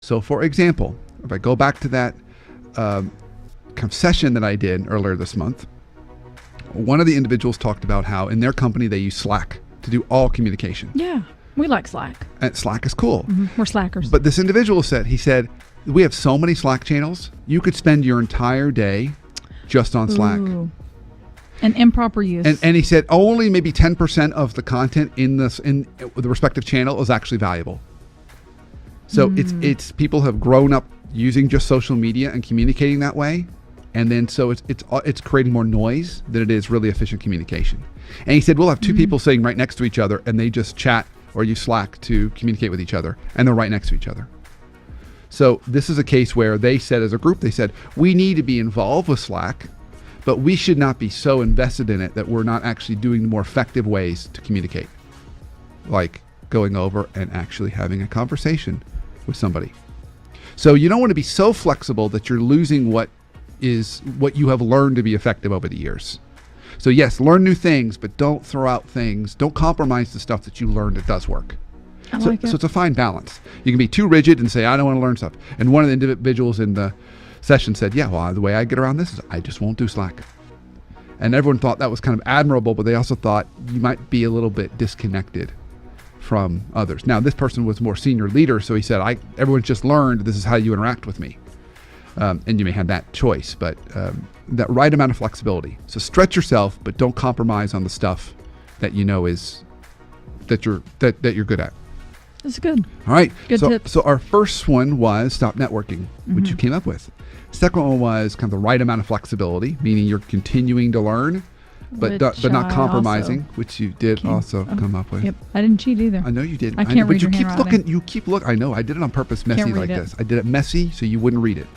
So for example, if I go back to that kind of session that I did earlier this month, one of the individuals talked about how in their company they use Slack to do all communication. Yeah, we like Slack. And Slack is cool. Mm-hmm. We're Slackers. But this individual said, we have so many Slack channels, you could spend your entire day just on Slack. Ooh. And improper use. And he said only maybe 10% of the content in the respective channel is actually valuable. So it's people have grown up using just social media and communicating that way. And then so it's creating more noise than it is really efficient communication. And he said, we'll have two people sitting right next to each other and they just chat or use Slack to communicate with each other. And they're right next to each other. So this is a case where they said as a group, we need to be involved with Slack, but we should not be so invested in it that we're not actually doing the more effective ways to communicate. Like going over and actually having a conversation with somebody. So you don't want to be so flexible that you're losing what you have learned to be effective over the years. So yes, learn new things, but don't throw out things. Don't compromise the stuff that you learned that does work. So it's a fine balance. You can be too rigid and say, I don't want to learn stuff. And one of the individuals in the session said, the way I get around this is I just won't do Slack. And everyone thought that was kind of admirable, but they also thought you might be a little bit disconnected from others. Now, this person was more senior leader, so he said, everyone's just learned this is how you interact with me. And you may have that choice, but that right amount of flexibility. So stretch yourself, but don't compromise on the stuff that you know that you're good at. That's good. All right. Good tip. So our first one was stop networking, which you came up with. Second one was kind of the right amount of flexibility, meaning you're continuing to learn, but not compromising, which you did come up with. Yep. I didn't cheat either. I know you did. I can't read but your handwriting. You keep looking. I know. I did it on purpose, messy like this. I did it messy so you wouldn't read it.